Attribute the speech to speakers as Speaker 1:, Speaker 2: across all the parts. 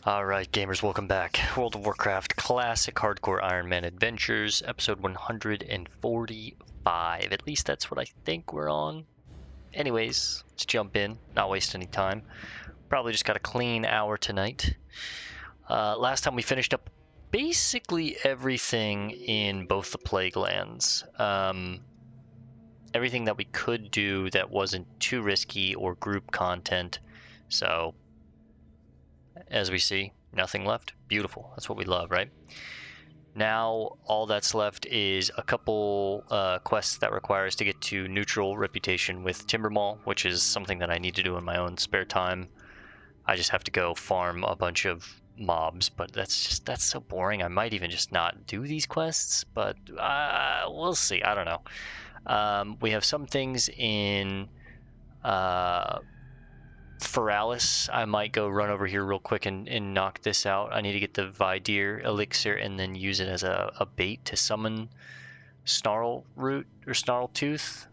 Speaker 1: Alright, gamers, welcome back. World of Warcraft Classic Hardcore Ironman Adventures, episode 145. At least that's what I think we're on. Anyways, let's jump in, not waste any time. Probably just got a clean hour tonight. Last time we finished up basically everything in both the Plague Lands. Everything that we could do that wasn't too risky or group content. So, as we see, nothing left. Beautiful. That's what we love, right? Now, all that's left is a couple quests that require us to get to neutral reputation with Timbermaw, which is something that I need to do in my own spare time. I just have to go farm a bunch of mobs, but that's so boring. I might even just not do these quests, but we'll see. I don't know. We have some things in Feralis. I might go run over here real quick and knock this out. I need to get the Vidir elixir and then use it as a bait to summon Snarl Root or Snarltooth.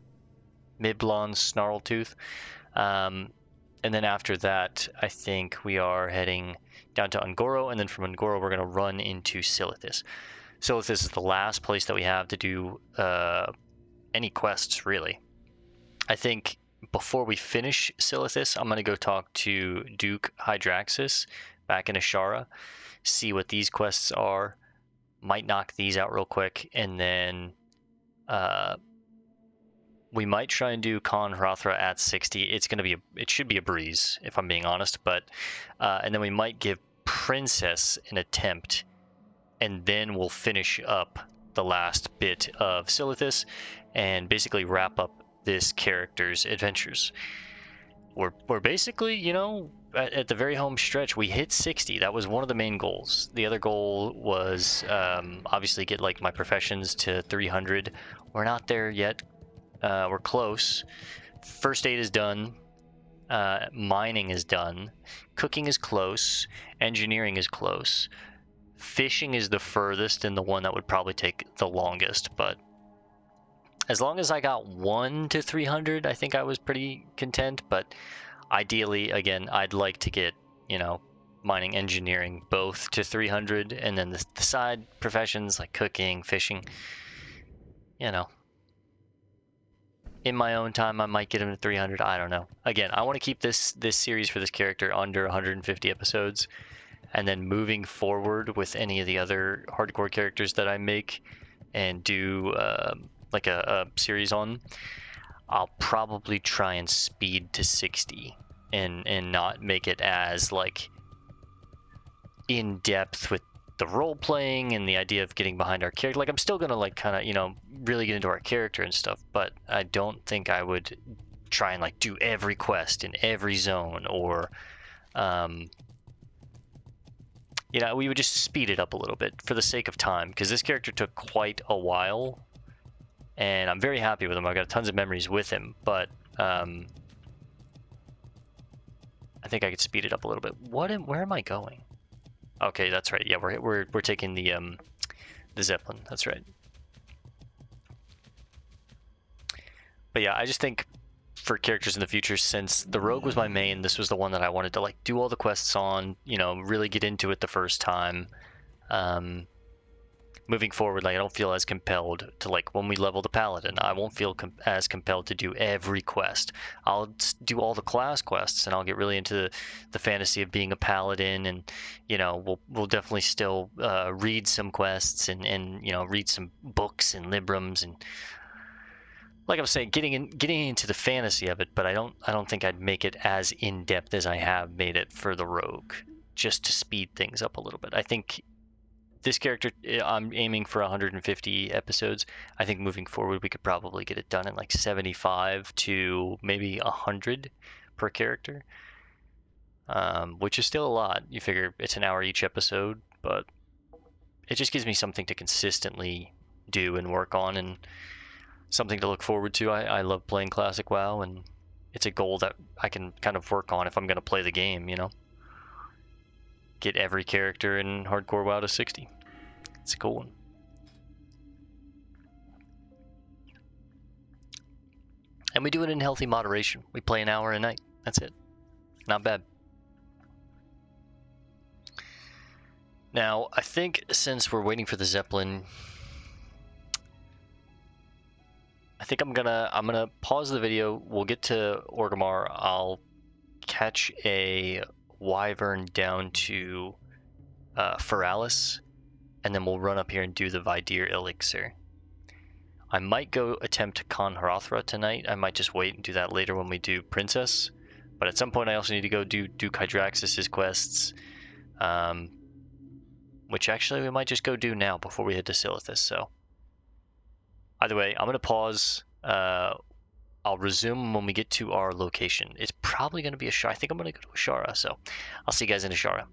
Speaker 1: Midblonde Snarltooth. And then after that, I think we are heading down to Ungoro, and then from Ungoro we're going to run into Silithus. Silithus is the last place that we have to do any quests, really. I think before we finish Silithus, I'm going to go talk to Duke Hydraxis back in Ashara, see what these quests are. Might knock these out real quick, and then we might try and do Khan Hrothra at 60. It should be a breeze, if I'm being honest. But and then we might give Princess an attempt, and then we'll finish up the last bit of Silithus and basically wrap up this character's adventures. We're basically, at the very home stretch. We hit 60. That was one of the main goals. The other goal was obviously get like my professions to 300. We're not there yet. We're close. First aid is done. Mining is done. Cooking is close. Engineering is close. Fishing is the furthest and the one that would probably take the longest, but as long as I got 1 to 300, I think I was pretty content. But ideally, again, I'd like to get, mining, engineering, both to 300, and then the side professions like cooking, fishing, in my own time, I might get him to 300. I don't know. Again, I want to keep this series for this character under 150 episodes, and then moving forward with any of the other hardcore characters that I make and do like a series on, I'll probably try and speed to 60 and not make it as like in depth with the role playing and the idea of getting behind our character. Like I'm still gonna like kind of really get into our character and stuff, but I don't think I would try and like do every quest in every zone, or we would just speed it up a little bit for the sake of time, because this character took quite a while and I'm very happy with him. I've got tons of memories with him, but I think I could speed it up a little bit. Where am I going? Okay, that's right. Yeah, we're taking the Zeppelin. That's right. But yeah, I just think for characters in the future, since the Rogue was my main, this was the one that I wanted to like do all the quests on. Really get into it the first time. Moving forward, like I don't feel as compelled to, like when we level the Paladin, I won't feel as compelled to do every quest. I'll do all the class quests, and I'll get really into the fantasy of being a Paladin, and we'll definitely still read some quests and read some books and librams, and like I was saying, getting into the fantasy of it. But I don't think I'd make it as in depth as I have made it for the Rogue, just to speed things up a little bit. I think this character, I'm aiming for 150 episodes. I think moving forward, we could probably get it done in like 75 to maybe 100 per character, which is still a lot. You figure it's an hour each episode, but it just gives me something to consistently do and work on, and something to look forward to. I love playing Classic WoW, and it's a goal that I can kind of work on if I'm going to play the game, Get every character in Hardcore WoW to 60. It's a cool one. And we do it in healthy moderation. We play an hour a night. That's it. Not bad. Now, I think since we're waiting for the Zeppelin, I think I'm gonna pause the video. We'll get to Orgrimmar. I'll catch a wyvern down to Feralis, and then we'll run up here and do the Vidir elixir. I might go attempt Khan Hrothra tonight. I might just wait and do that later when we do Princess. But at some point I also need to go do Hydraxis' quests. Which actually we might just go do now before we head to Silithus. So either way, I'm going to pause. I'll resume when we get to our location. It's probably going to be Ashara. I think I'm going to go to Ashara. So I'll see you guys in Ashara.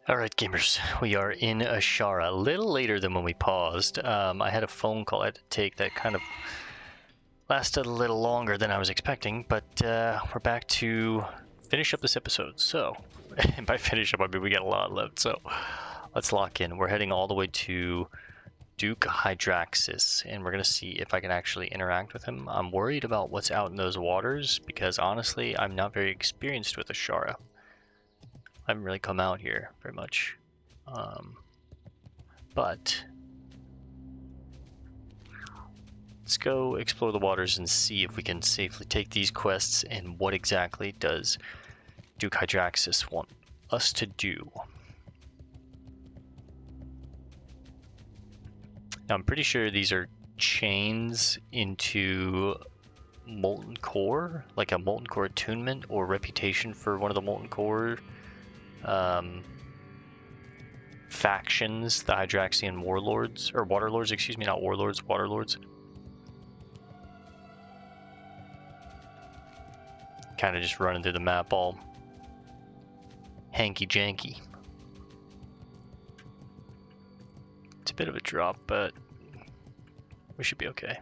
Speaker 1: Alright gamers, we are in Ashara, a little later than when we paused. I had a phone call I had to take that kind of lasted a little longer than I was expecting, but we're back to finish up this episode. So, and by finish up I mean we got a lot left, so let's lock in. We're heading all the way to Duke Hydraxis, and we're going to see if I can actually interact with him. I'm worried about what's out in those waters, because honestly I'm not very experienced with Ashara. I haven't really come out here very much, but let's go explore the waters and see if we can safely take these quests and what exactly does Duke Hydraxis want us to do. Now I'm pretty sure these are chains into Molten Core, like a Molten Core attunement or reputation for one of the Molten Core factions, the Hydraxian warlords, or waterlords, excuse me, not warlords, waterlords. Kind of just running through the map all hanky-janky. It's a bit of a drop, but we should be okay.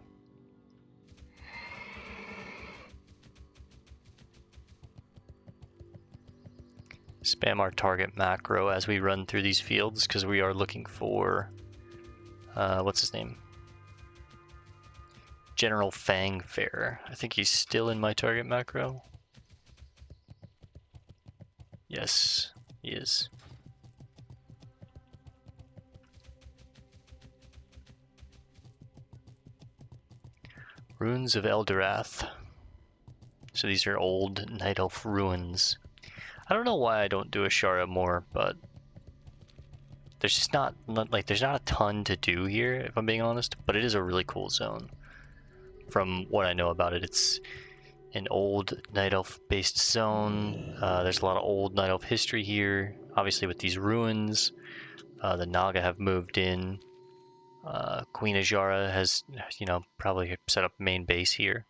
Speaker 1: Spam our target macro as we run through these fields, because we are looking for what's his name? General Fangfarer. I think he's still in my target macro. Yes, he is. Ruins of Eldorath. So these are old Night Elf ruins. I don't know why I don't do Ashara more, but there's just not there's not a ton to do here, if I'm being honest, but it is a really cool zone. From what I know about it, it's an old Night Elf based zone. There's a lot of old Night Elf history here, obviously with these ruins. The Naga have moved in. Queen Ajara has, you know, probably set up main base here.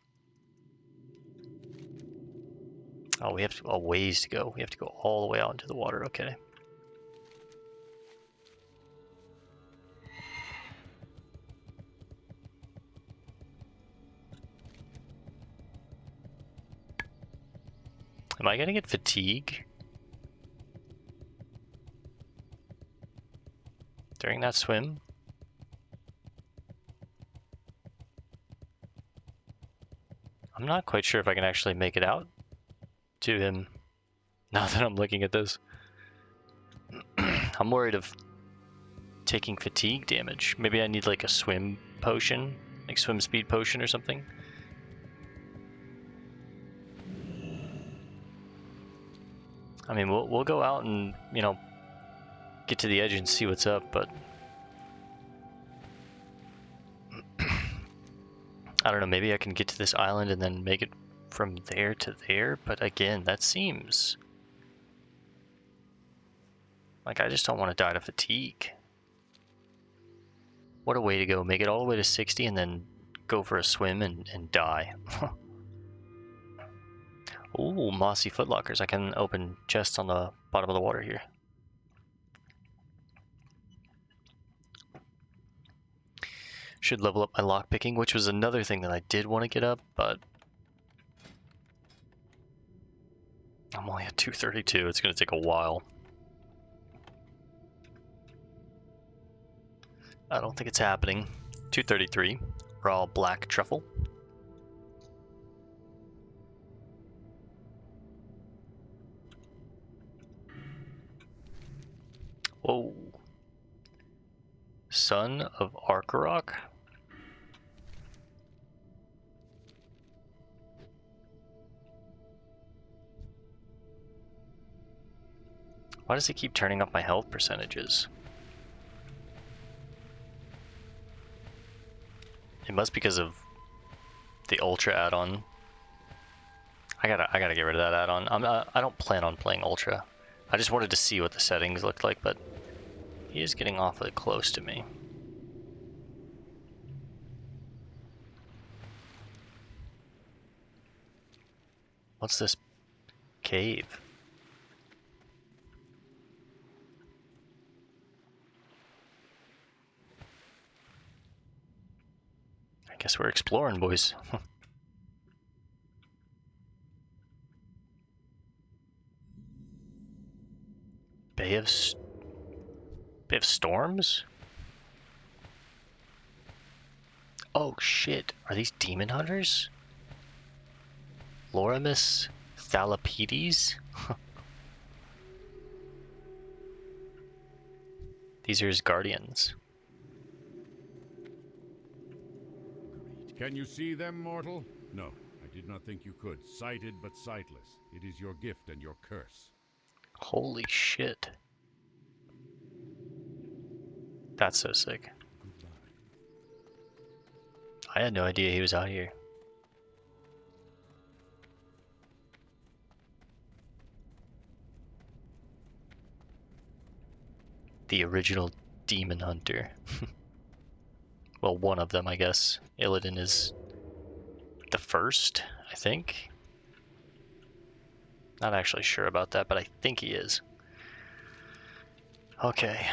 Speaker 1: Oh, we have a ways to go. We have to go all the way out into the water. Okay. Am I gonna get fatigue during that swim? I'm not quite sure if I can actually make it out to him now that I'm looking at this. I'm worried of taking fatigue damage. Maybe I need like a swim potion, like swim speed potion or something. I mean, we'll go out and, you know, get to the edge and see what's up, but I don't know, maybe I can get to this island and then make it from there to there, but again, that seems like I just don't want to die to fatigue. What a way to go. Make it all the way to 60 and then go for a swim and die. Ooh, mossy footlockers. I can open chests on the bottom of the water here. Should level up my lockpicking, which was another thing that I did want to get up, but I'm only at 232. It's going to take a while. I don't think it's happening. 233. Raw black truffle. Whoa. Son of Arkarok? Why does it keep turning up my health percentages? It must be because of the Ultra add-on. I gotta get rid of that add-on. I don't plan on playing Ultra. I just wanted to see what the settings looked like, but he is getting awfully close to me. What's this cave? I guess we're exploring, boys. Bay of Storms? Oh shit, are these demon hunters? Loramus Thalapides? These are his guardians.
Speaker 2: Can you see them, mortal? No, I did not think you could. Sighted but sightless. It is your gift and your curse.
Speaker 1: Holy shit. That's so sick.
Speaker 2: Goodbye.
Speaker 1: I had no idea he was out here. The original demon hunter. Well, one of them, I guess. Illidan is the first, I think. Not actually sure about that, but I think he is. Okay.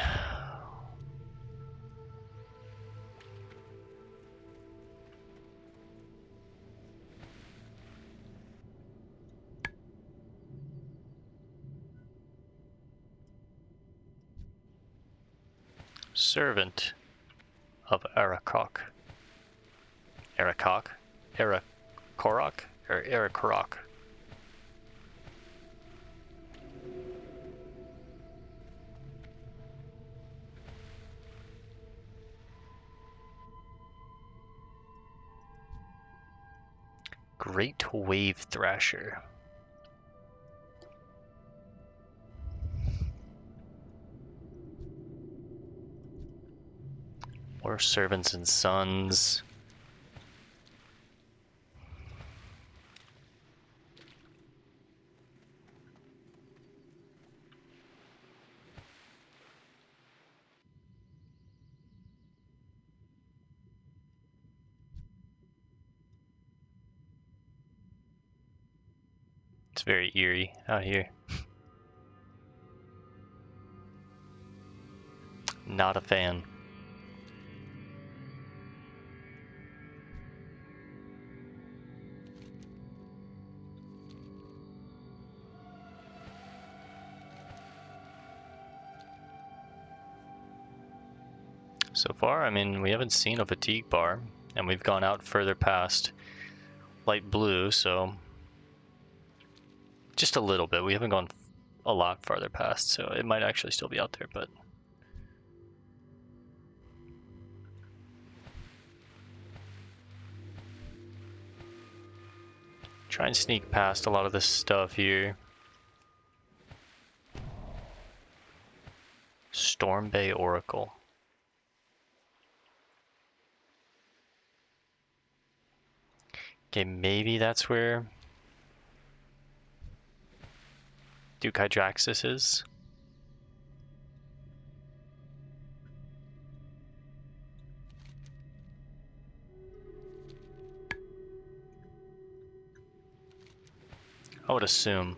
Speaker 1: Servant of Arakok. Arakok? Arakorok? Or Arakorok? Great Wave Thrasher. More servants and sons. It's very eerie out here. Not a fan. So far, I mean, we haven't seen a fatigue bar, and we've gone out further past light blue, so just a little bit. We haven't gone a lot farther past, so it might actually still be out there, but try and sneak past a lot of this stuff here. Storm Bay Oracle. Okay, maybe that's where Duke Hydraxis is. I would assume.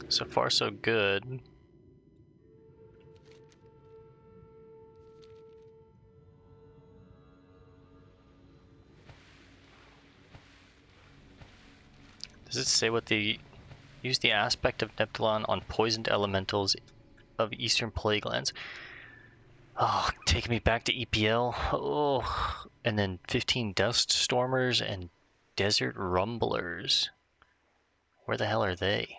Speaker 1: So far, so good. Does it say what the... Use the aspect of Neptulon on poisoned elementals of Eastern Plague Lands. Oh, taking me back to EPL. Oh, and then 15 Dust Stormers and Desert Rumblers. Where the hell are they?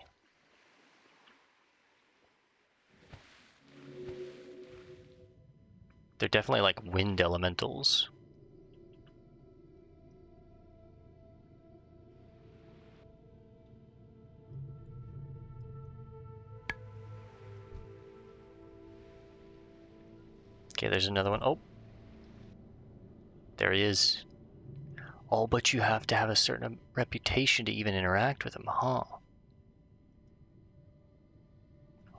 Speaker 1: They're definitely like wind elementals. Okay, there's another one. Oh, there he is. Oh, but you have to have a certain reputation to even interact with him, huh?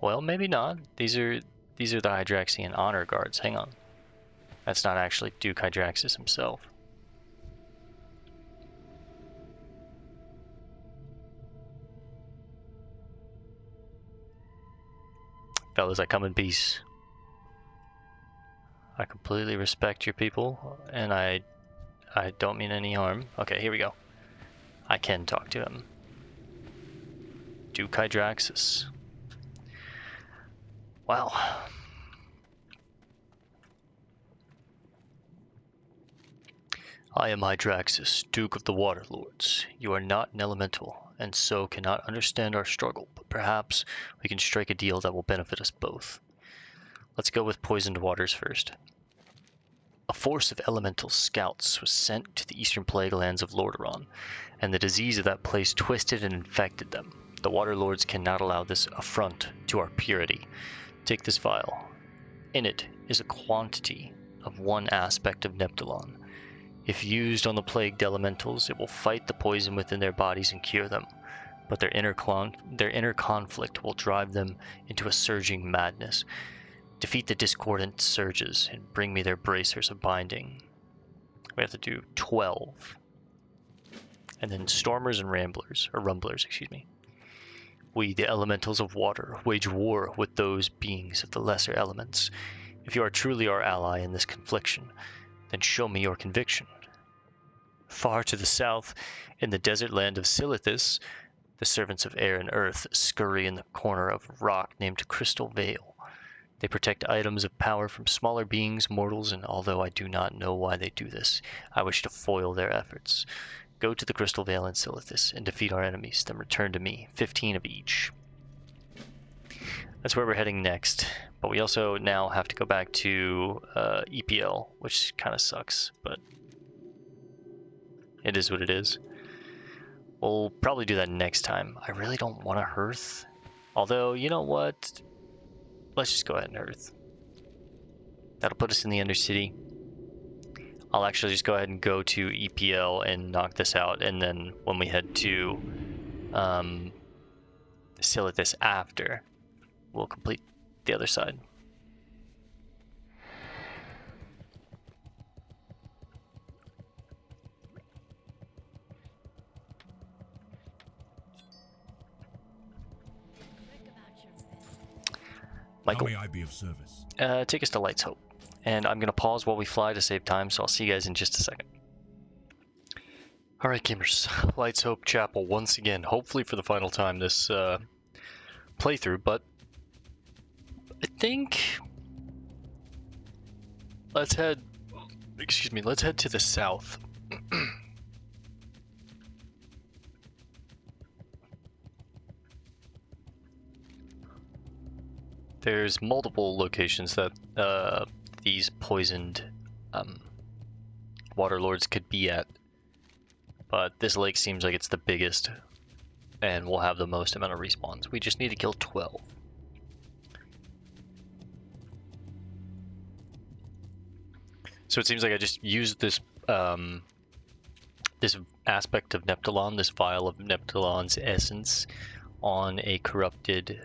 Speaker 1: Well, maybe not. These are the Hydraxian honor guards. Hang on. That's not actually Duke Hydraxis himself. Fellas, I come in peace. I completely respect your people, and I don't mean any harm. Okay, here we go. I can talk to him. Duke Hydraxis. Wow. I am Hydraxis, Duke of the Water Lords. You are not an elemental, and so cannot understand our struggle, but perhaps we can strike a deal that will benefit us both. Let's go with poisoned waters first. A force of elemental scouts was sent to the eastern plague lands of Lordaeron, and the disease of that place twisted and infected them. The Water Lords cannot allow this affront to our purity. Take this vial. In it is a quantity of one aspect of Neptulon. If used on the plagued elementals, it will fight the poison within their bodies and cure them, but their inner conflict will drive them into a surging madness. Defeat the discordant surges and bring me their bracers of binding. We have to do 12. And then Stormers and Rumblers, excuse me. We, the elementals of water, wage war with those beings of the lesser elements. If you are truly our ally in this confliction, then show me your conviction. Far to the south, in the desert land of Silithus, the servants of air and earth scurry in the corner of a rock named Crystal Vale. They protect items of power from smaller beings, mortals, and although I do not know why they do this, I wish to foil their efforts. Go to the Crystal Vale in Silithus and defeat our enemies, then return to me, 15 of each. That's where we're heading next, but we also now have to go back to EPL, which kind of sucks, but it is what it is. We'll probably do that next time. I really don't want to Hearth. Although, you know what? Let's just go ahead and Hearth. That'll put us in the Undercity. I'll actually just go ahead and go to EPL and knock this out, and then when we head to Silithus after, we'll complete the other side. Michael,
Speaker 2: how may I be of service?
Speaker 1: Take us to Light's Hope. And I'm going to pause while we fly to save time, so I'll see you guys in just a second. Alright gamers, Light's Hope Chapel once again, hopefully for the final time this playthrough, but I think let's head to the south. There's multiple locations that these poisoned water lords could be at, but this lake seems like it's the biggest and will have the most amount of respawns. We just need to kill 12. So it seems like I just used this this aspect of Neptulon, this vial of Neptulon's essence, on a corrupted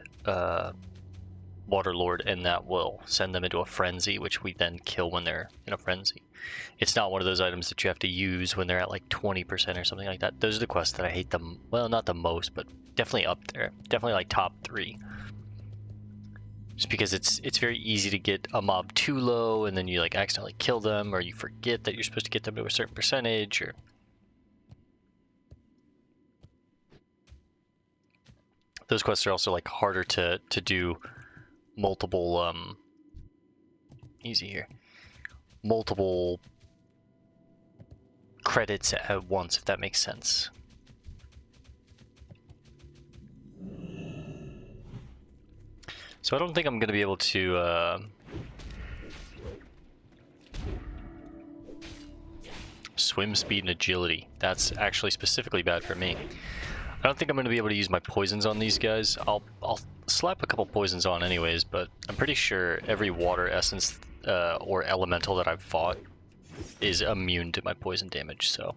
Speaker 1: Waterlord, and that will send them into a frenzy, which we then kill when they're in a frenzy. It's not one of those items that you have to use when they're at like 20% or something like that. Those are the quests that I hate them. Well, not the most, but definitely up there. Definitely like top 3. Just because it's very easy to get a mob too low, and then you like accidentally kill them, or you forget that you're supposed to get them to a certain percentage, or those quests are also like harder to do multiple easy here. Multiple credits at once, if that makes sense. So I don't think I'm going to be able to swim speed and agility. That's actually specifically bad for me. I don't think I'm going to be able to use my poisons on these guys. I'll slap a couple poisons on anyways, but I'm pretty sure every water essence or elemental that I've fought is immune to my poison damage, so.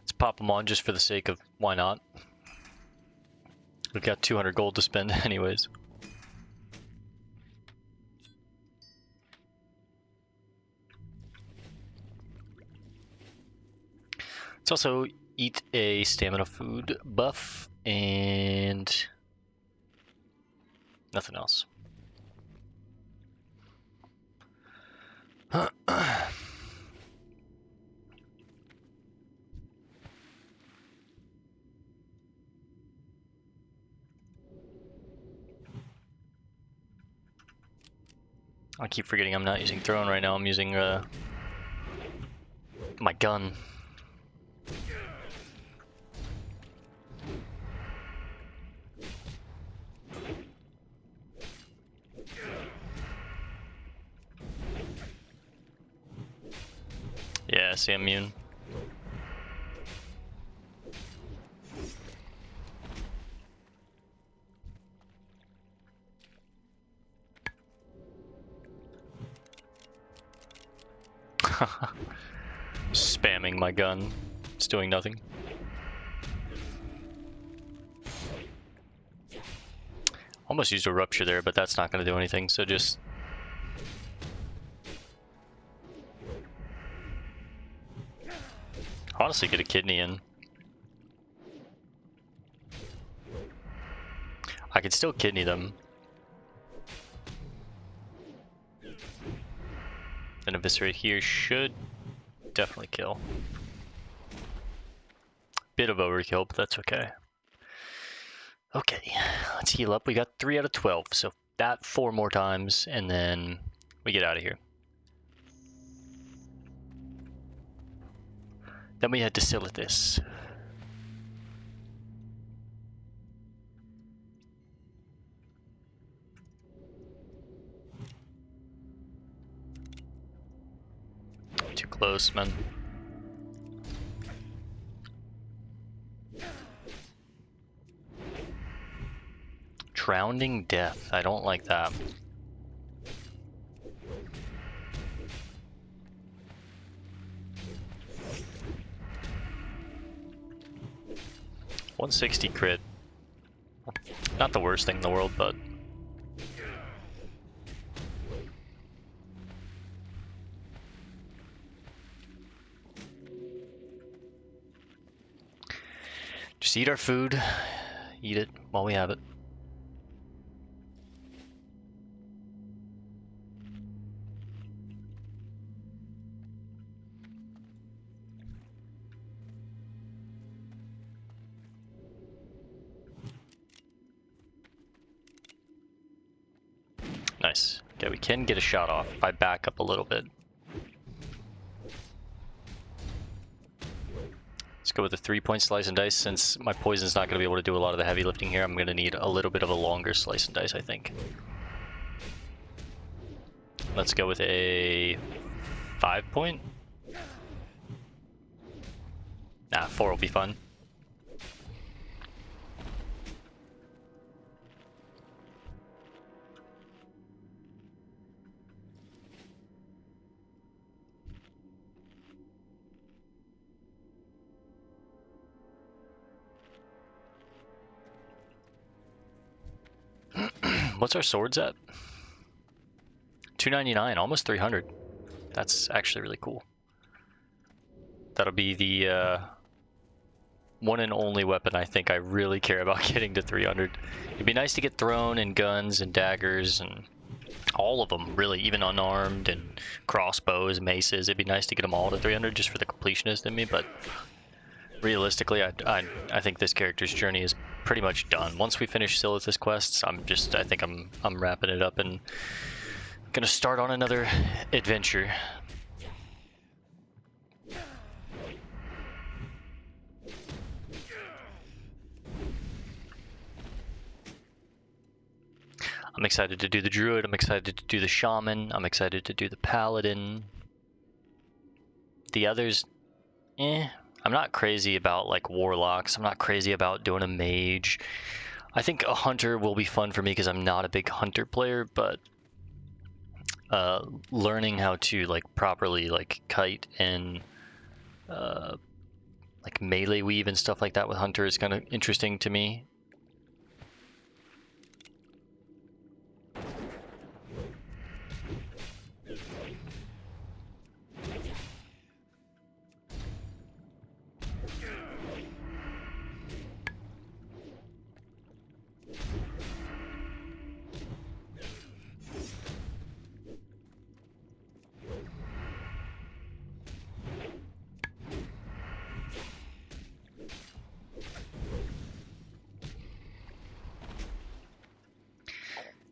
Speaker 1: Let's pop them on just for the sake of why not. We've got 200 gold to spend anyways. Let's also eat a stamina food buff and nothing else. I keep forgetting I'm not using throne right now. I'm using my gun. Yeah, see, I'm immune. Spamming my gun. It's doing nothing. Almost used a rupture there, but that's not going to do anything, so just... honestly, get a kidney in. I could still kidney them. An eviscerate here should definitely kill. Bit of overkill, but that's okay. Okay, let's heal up. We got 3 out of 12, so that 4 more times, and then we get out of here. Then we head to Silithus. Too close, man. Drowning Death. I don't like that. $160 crit. Not the worst thing in the world, but... just eat our food. Eat it while we have it. Nice. Okay, we can get a shot off if I back up a little bit. Let's go with a 3-point slice and dice. Since my poison's not going to be able to do a lot of the heavy lifting here, I'm going to need a little bit of a longer slice and dice, I think. Let's go with a 5-point. Nah, 4 will be fun. What's our swords at? 299, almost 300. That's actually really cool. That'll be the one and only weapon I think I really care about getting to 300. It'd be nice to get throne and guns and daggers and all of them, really, even unarmed and crossbows, maces. It'd be nice to get them all to 300 just for the completionist in me, but realistically, I think this character's journey is pretty much done. Once we finish Silithus quests, I think I'm wrapping it up and gonna start on another adventure. I'm excited to do the druid, I'm excited to do the shaman, I'm excited to do the paladin. The others, I'm not crazy about like warlocks, I'm not crazy about doing a mage. I think a hunter will be fun for me because I'm not a big hunter player, but learning how to like properly like kite and like melee weave and stuff like that with hunter is kind of interesting to me.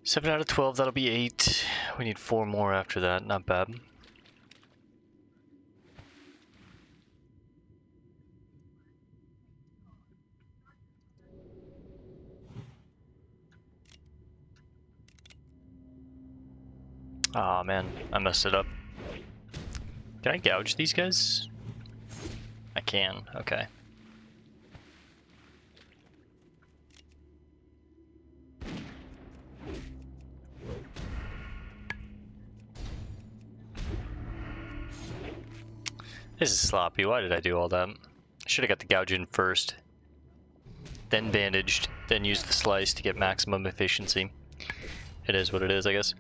Speaker 1: Seven out of 12, that'll be 8. We need 4 more after that, not bad. Aw, man, I messed it up. Can I gouge these guys? I can, okay. This is sloppy, why did I do all that? I should have got the gouge in first, then bandaged, then used the slice to get maximum efficiency. It is what it is, I guess.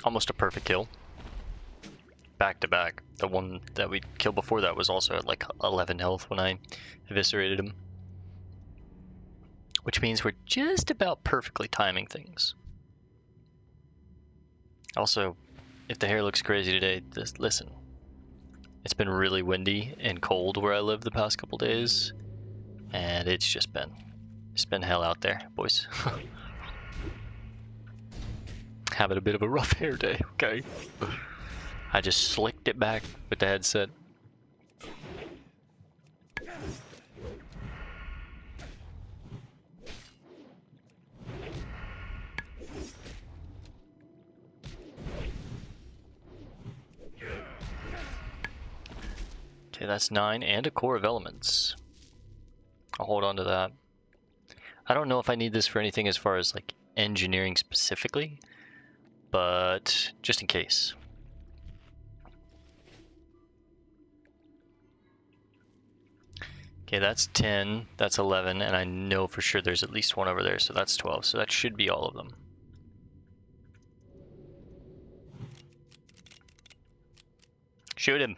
Speaker 1: Almost a perfect kill. Back to back. The one that we killed before that was also at like 11 health when I eviscerated him. Which means we're just about perfectly timing things. Also, if the hair looks crazy today, just listen. It's been really windy and cold where I live the past couple days, and it's been hell out there, boys. Having a bit of a rough hair day, okay? I just slicked it back with the headset. Okay, that's 9 and a core of elements. I'll hold on to that. I don't know if I need this for anything as far as like engineering specifically, but just in case. Okay, that's 10, that's 11, and I know for sure there's at least one over there, so that's 12, so that should be all of them. Shoot him.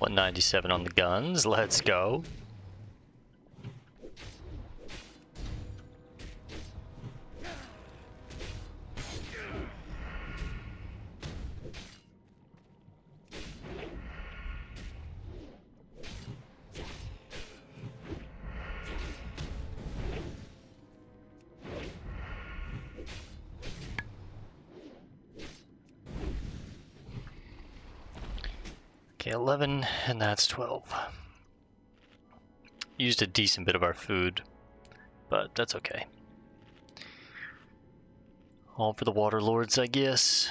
Speaker 1: $197 on the guns, let's go. Okay, Okay, 11, and that's 12. Used a decent bit of our food, but that's okay. All for the water lords, I guess.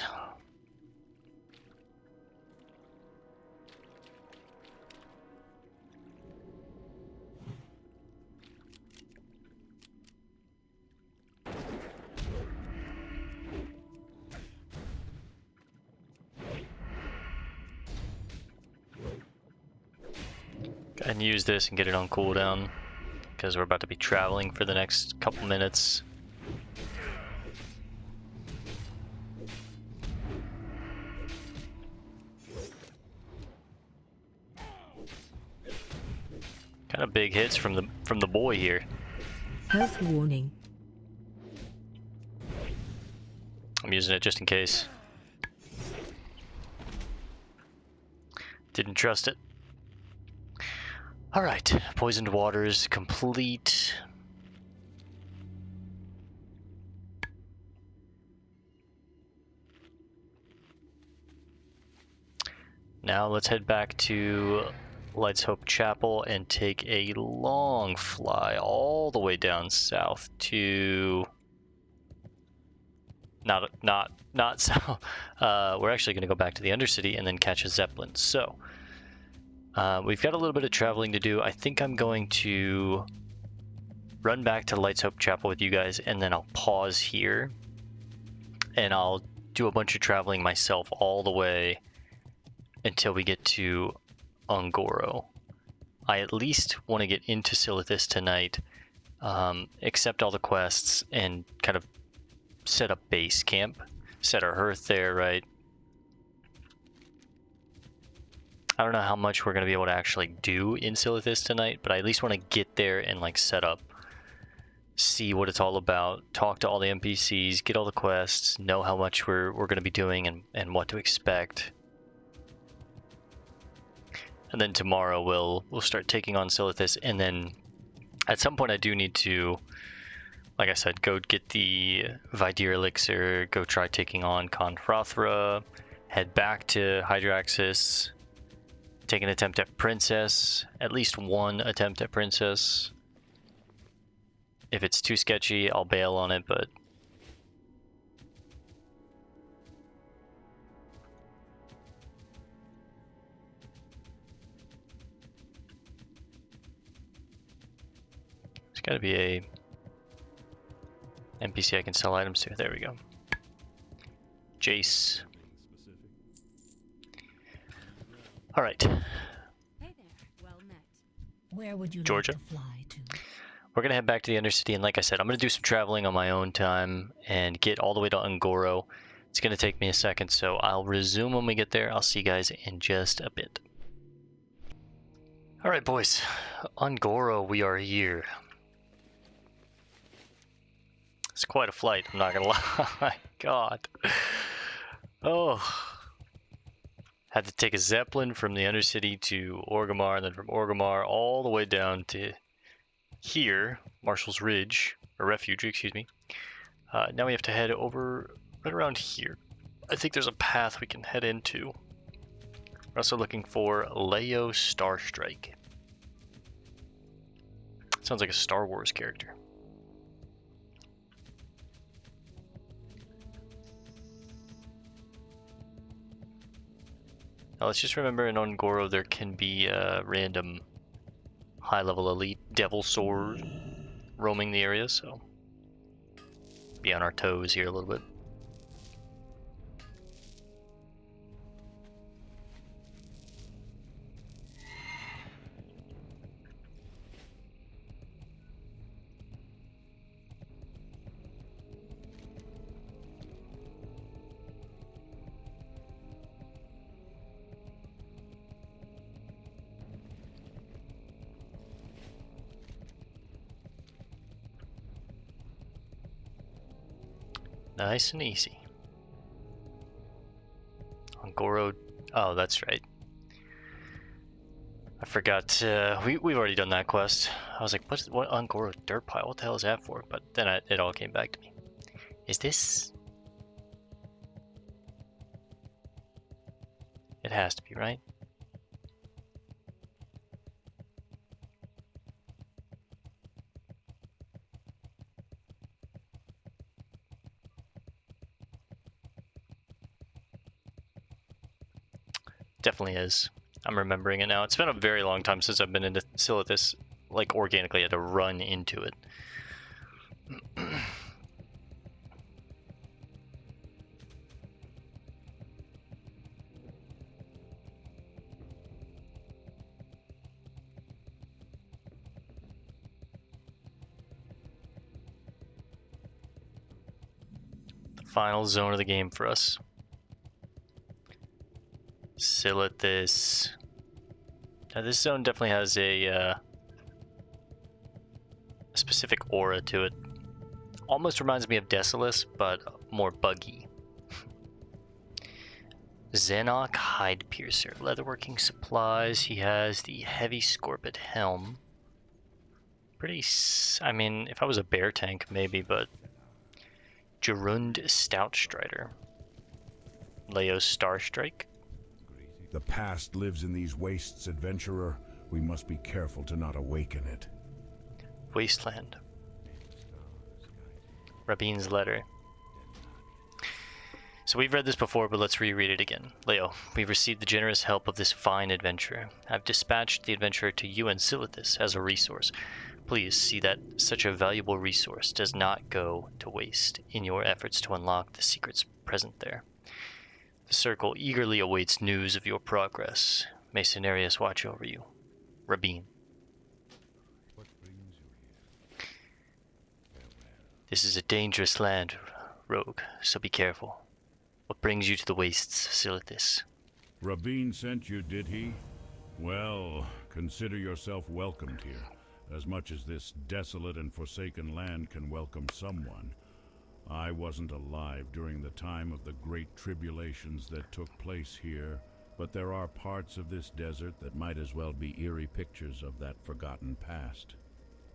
Speaker 1: Go ahead and use this and get it on cooldown, because we're about to be traveling for the next couple minutes. Kind of big hits from the boy here.
Speaker 3: Health warning.
Speaker 1: I'm using it just in case. Didn't trust it. Alright, poisoned waters complete. Now let's head back to Light's Hope Chapel and take a long fly all the way down south to... Not south. We're actually going to go back to the Undercity and then catch a Zeppelin. So, we've got a little bit of traveling to do. I think I'm going to run back to Light's Hope Chapel with you guys, and then I'll pause here. And I'll do a bunch of traveling myself all the way until we get to Ungoro. I at least want to get into Silithus tonight, accept all the quests, and kind of set up base camp. Set our hearth there, right? I don't know how much we're going to be able to actually do in Silithus tonight, but I at least want to get there and like set up, see what it's all about, talk to all the NPCs, get all the quests, know how much we're going to be doing and what to expect. And then tomorrow we'll start taking on Silithus, and then at some point I do need to, like I said, go get the Vidir elixir, go try taking on Confrothra, head back to Hydraxis, take an attempt at Princess, at least one attempt at Princess. If it's too sketchy, I'll bail on it, but there's got to be a NPC I can sell items to. There we go. Jace. All right.
Speaker 3: Hey there. Well met. Where would you
Speaker 1: Georgia?
Speaker 3: like to fly to?
Speaker 1: We're gonna head back to the Undercity, and like I said, I'm gonna do some traveling on my own time and get all the way to Ungoro. It's gonna take me a second, so I'll resume when we get there. I'll see you guys in just a bit. All right, boys. Ungoro, we are here. It's quite a flight, I'm not gonna lie. God. Oh. Had to take a Zeppelin from the Undercity to Orgrimmar, and then from Orgrimmar all the way down to here, Marshall's Ridge, or Refuge, excuse me. Now we have to head over right around here. I think there's a path we can head into. We're also looking for Leo Starstrike. Sounds like a Star Wars character. Now let's just remember in Ungoro there can be random high-level elite devil sword roaming the area, so be on our toes here a little bit. Nice and easy. Ungoro. Oh, that's right. I forgot. We've already done that quest. I was like, what Ungoro dirt pile? What the hell is that for? But then it all came back to me. Is this? It has to be, right? Definitely is. I'm remembering it now. It's been a very long time since I've been into Silithus, like organically. I had to run into it. The final zone of the game for us. Silithus. Now this zone definitely has a specific aura to it. Almost reminds me of Desolus, but more buggy. Xenok Hide Piercer. Leatherworking supplies. He has the Heavy Scorpid Helm. Pretty... I mean, if I was a bear tank, maybe, but... Gerund Stout Strider. Leo Starstrike.
Speaker 4: The past lives in these wastes, adventurer. We must be careful to not awaken it.
Speaker 1: Wasteland. Rabin's Letter. So we've read this before, but let's reread it again. Leo, we've received the generous help of this fine adventurer. I've dispatched the adventurer to you and Silithus as a resource. Please see that such a valuable resource does not go to waste in your efforts to unlock the secrets present there. The Circle eagerly awaits news of your progress. May Cenarius watch over you. Rabin. This is a dangerous land, rogue, so be careful. What brings you to the wastes, Silithus?
Speaker 2: Rabin sent you, did he? Well, consider yourself welcomed here. As much as this desolate and forsaken land can welcome someone. I wasn't alive during the time of the great tribulations that took place here, but there are parts of this desert that might as well be eerie pictures of that forgotten past.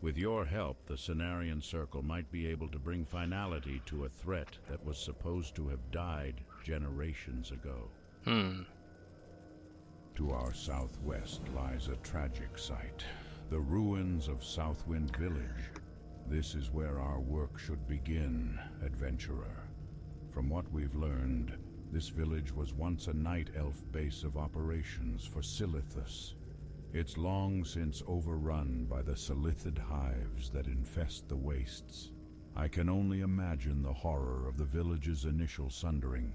Speaker 2: With your help, the Cenarian Circle might be able to bring finality to a threat that was supposed to have died generations ago. To our southwest lies a tragic site, the ruins of Southwind Village. This is where our work should begin, adventurer. From what we've learned, this village was once a night elf base of operations for Silithus. It's long since overrun by the Silithid hives that infest the wastes. I can only imagine the horror of the village's initial sundering.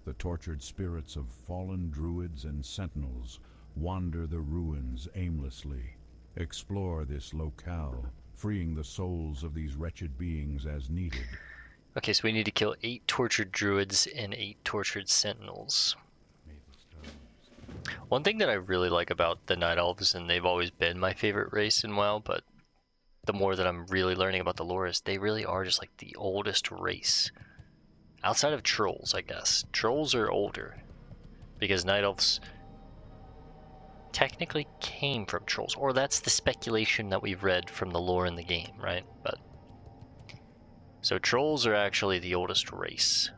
Speaker 2: The tortured spirits of fallen druids and sentinels wander the ruins aimlessly. Explore this locale, freeing the souls of these wretched beings as needed.
Speaker 1: Okay, so we need to kill 8 tortured druids and 8 tortured sentinels. One thing that I really like about the Night Elves, and they've always been my favorite race in WoW, but the more that I'm really learning about the lore is they really are just like the oldest race. Outside of trolls, I guess. Trolls are older, because Night Elves technically came from trolls, or that's the speculation that we've read from the lore in the game, right? But so trolls are actually the oldest race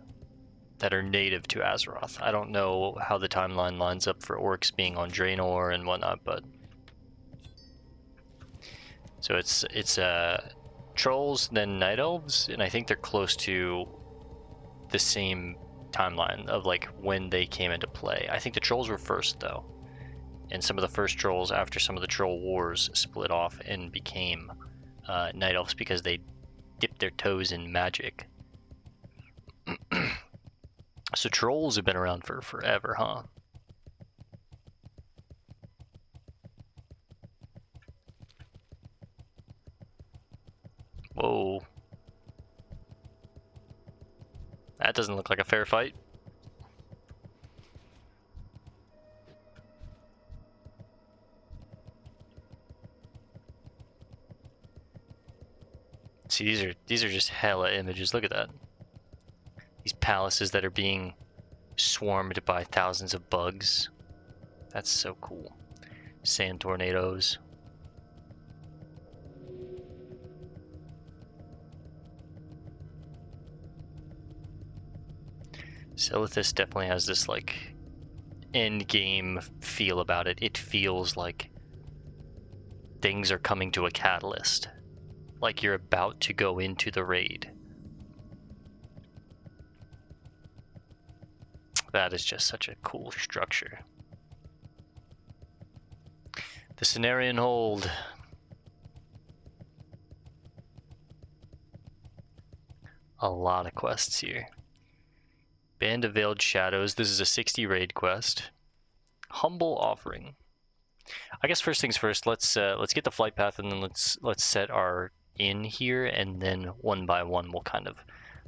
Speaker 1: that are native to Azeroth. I don't know how the timeline lines up for orcs being on Draenor and whatnot, but so it's trolls, then Night Elves, and I think they're close to the same timeline of like when they came into play. I think the trolls were first though, and some of the first trolls after some of the troll wars split off and became Night Elves because they dipped their toes in magic. So trolls have been around for forever, huh? Whoa. That doesn't look like a fair fight. See, these are just hella images. Look at that. These palaces that are being swarmed by thousands of bugs. That's so cool. Sand tornadoes. Silithus definitely has this like end game feel about it. It feels like things are coming to a catalyst. Like you're about to go into the raid. That is just such a cool structure. The Cenarian Hold. A lot of quests here. Band of Veiled Shadows. This is a 60 raid quest. Humble Offering. I guess first things first. Let's get the flight path, and then let's set our inn here, and then one by one we'll kind of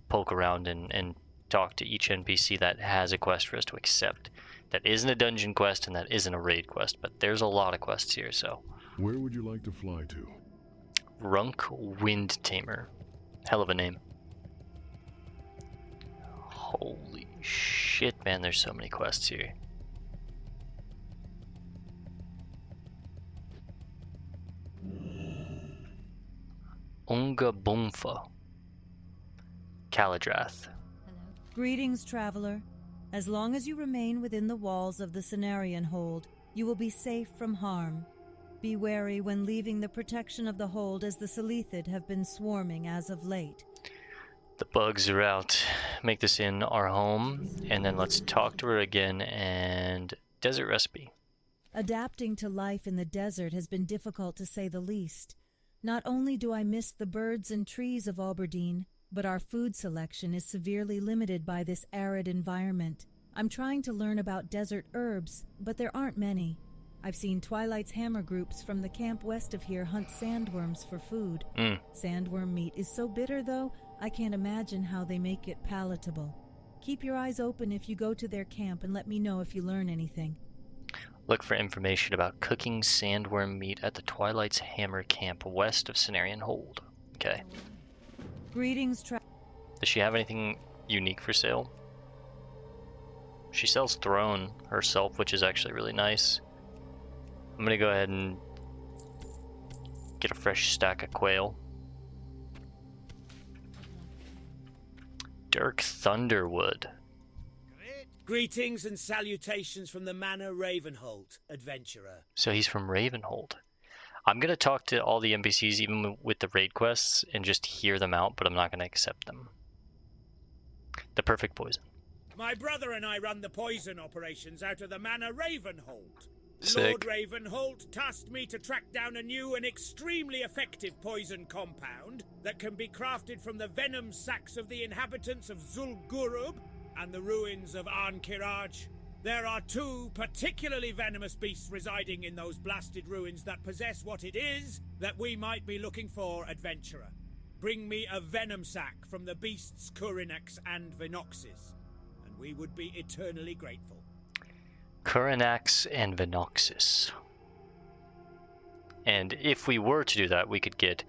Speaker 1: poke around and talk to each NPC that has a quest for us to accept. That isn't a dungeon quest and that isn't a raid quest, but there's a lot of quests here. So.
Speaker 2: Where would you like to fly to?
Speaker 1: Runk Wind Tamer. Hell of a name. Holy shit, man, there's so many quests here. Unga Bumfa. Caladrath.
Speaker 5: Greetings, traveler. As long as you remain within the walls of the Cenarian Hold, you will be safe from harm. Be wary when leaving the protection of the hold, as the Selethid have been swarming as of late.
Speaker 1: The bugs are out. Make this inn our home, and then let's talk to her again. And desert recipe.
Speaker 5: Adapting to life in the desert has been difficult, to say the least. Not only do I miss the birds and trees of Aberdeen, but our food selection is severely limited by this arid environment. I'm trying to learn about desert herbs, but there aren't many. I've seen Twilight's hammer groups from the camp west of here hunt sandworms for food. Sandworm meat is so bitter, though, I can't imagine how they make it palatable. Keep your eyes open if you go to their camp, and let me know if you learn anything.
Speaker 1: Look for information about cooking sandworm meat at the Twilight's Hammer camp west of Cenarian Hold. Okay.
Speaker 5: Greetings,
Speaker 1: Does she have anything unique for sale? She sells Throne herself, which is actually really nice. I'm gonna go ahead and get a fresh stack of quail. Dirk Thunderwood.
Speaker 6: Greetings and salutations from the Manor Ravenhold, adventurer.
Speaker 1: So he's from Ravenhold. I'm going to talk to all the NPCs, even with the raid quests, and just hear them out, but I'm not going to accept them. The perfect poison.
Speaker 6: My brother and I run the poison operations out of the Manor Ravenhold.
Speaker 1: Sick.
Speaker 6: Lord Ravenhold tasked me to track down a new and extremely effective poison compound that can be crafted from the venom sacs of the inhabitants of Zul'Gurub and the ruins of Ankiraj. There are two particularly venomous beasts residing in those blasted ruins that possess what it is that we might be looking for, adventurer. Bring me a venom sac from the beasts Kurinax and Venoxis, and we would be eternally grateful.
Speaker 1: Kurinax and Venoxis. And if we were to do that, we could get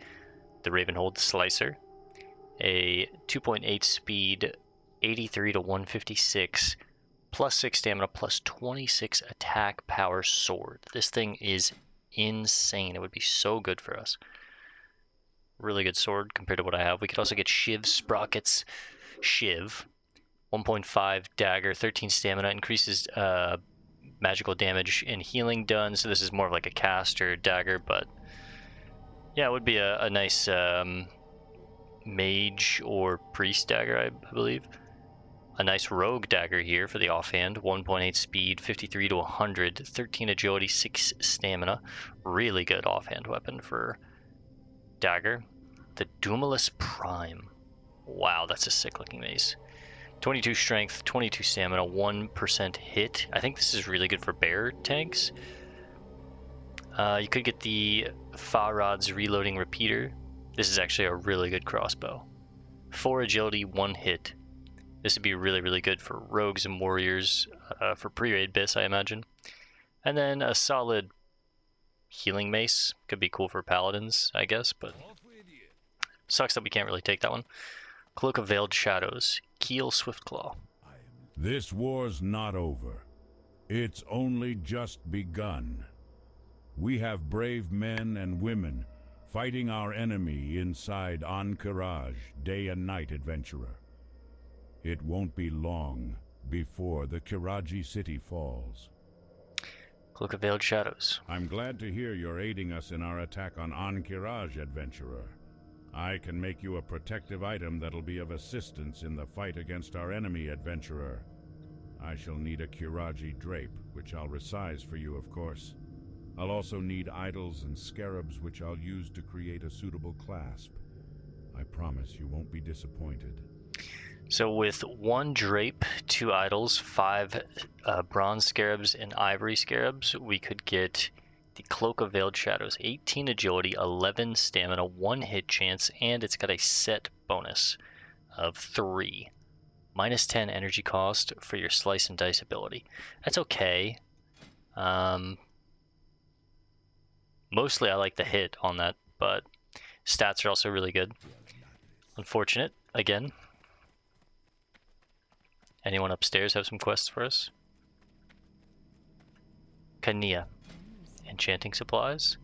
Speaker 1: the Ravenhold Slicer, a 2.8 speed, 83 to 156, plus 6 stamina, plus 26 attack power sword. This thing is insane. It would be so good for us. Really good sword compared to what I have. We could also get Shiv Sprockets. Shiv. 1.5 dagger, 13 stamina, increases magical damage and healing done. So this is more of like a caster dagger, but yeah, it would be a nice mage or priest dagger, I believe. A nice rogue dagger here for the offhand. 1.8 speed, 53 to 100, 13 agility, 6 stamina. Really good offhand weapon for dagger. The Dumalus Prime. Wow, that's a sick looking mace. 22 strength, 22 stamina, 1% hit. I think this is really good for bear tanks. You could get the Farad's Reloading Repeater. This is actually a really good crossbow. 4 agility, 1 hit. This would be really, really good for rogues and warriors, for pre-raid bis, I imagine. And then a solid healing mace. Could be cool for paladins, I guess, but sucks that we can't really take that one. Cloak of Veiled Shadows. Keel Swiftclaw.
Speaker 2: This war's not over. It's only just begun. We have brave men and women fighting our enemy inside Ankiraj, day and night, adventurer. It won't be long before the Kiraji city falls.
Speaker 1: Cloak of Veiled Shadows.
Speaker 2: I'm glad to hear you're aiding us in our attack on Ankiraj, adventurer. I can make you a protective item that'll be of assistance in the fight against our enemy, adventurer. I shall need a Kiraji drape, which I'll resize for you, of course. I'll also need idols and scarabs, which I'll use to create a suitable clasp. I promise you won't be disappointed.
Speaker 1: So with 1 drape, 2 idols, 5 bronze scarabs, and ivory scarabs, we could get the Cloak of Veiled Shadows. 18 agility, 11 stamina, 1 hit chance, and it's got a set bonus of 3. Minus 10 energy cost for your slice and dice ability. That's okay. Mostly I like the hit on that, but stats are also really good. Unfortunate, again. Anyone upstairs have some quests for us? Kania. Enchanting supplies.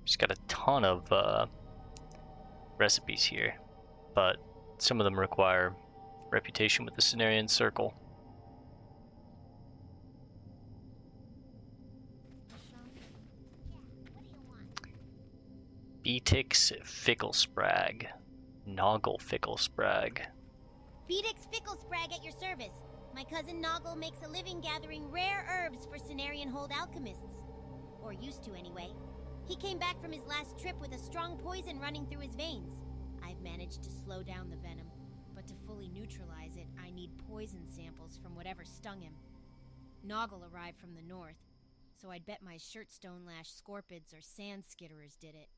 Speaker 1: Just got a ton of recipes here, but some of them require reputation with the Cenarian Circle. Beatix Fickle Sprag. Noggle Fickle Sprag.
Speaker 7: Beatix Fickle Sprag at your service. My cousin Noggle makes a living gathering rare herbs for Cenarian Hold alchemists. Or used to, anyway. He came back from his last trip with a strong poison running through his veins. I've managed to slow down the venom, but to fully neutralize it, I need poison samples from whatever stung him. Noggle arrived from the north, so I'd bet my shirtstone-lash scorpids or sand skitterers did it.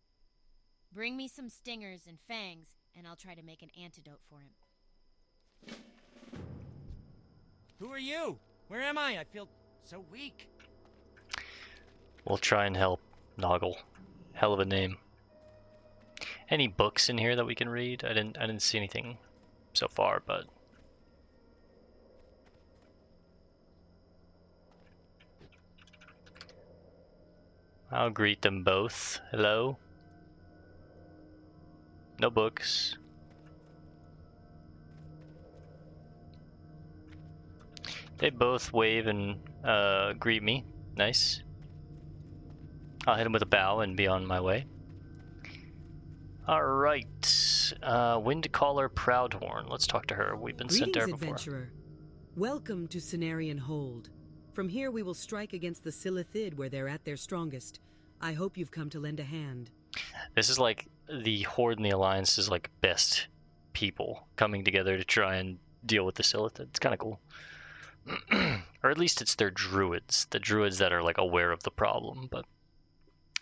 Speaker 7: Bring me some stingers and fangs, and I'll try to make an antidote for him.
Speaker 6: Who are you? Where am I? I feel so weak.
Speaker 1: We'll try and help Noggle. Hell of a name. Any books in here that we can read? I didn't see anything so far, but I'll greet them both. Hello. No books. They both wave and greet me. Nice. I'll hit him with a bow and be on my way. Alright. Windcaller Proudhorn. Let's talk to her. We've been sent there before.
Speaker 8: Adventurer. Welcome to Cenarian Hold. From here we will strike against the Silithid where they're at their strongest. I hope you've come to lend a hand.
Speaker 1: This is like the Horde and the Alliance is like best people coming together to try and deal with the Silithid. It's kind of cool. Or at least it's their druids. The druids that are like aware of the problem, but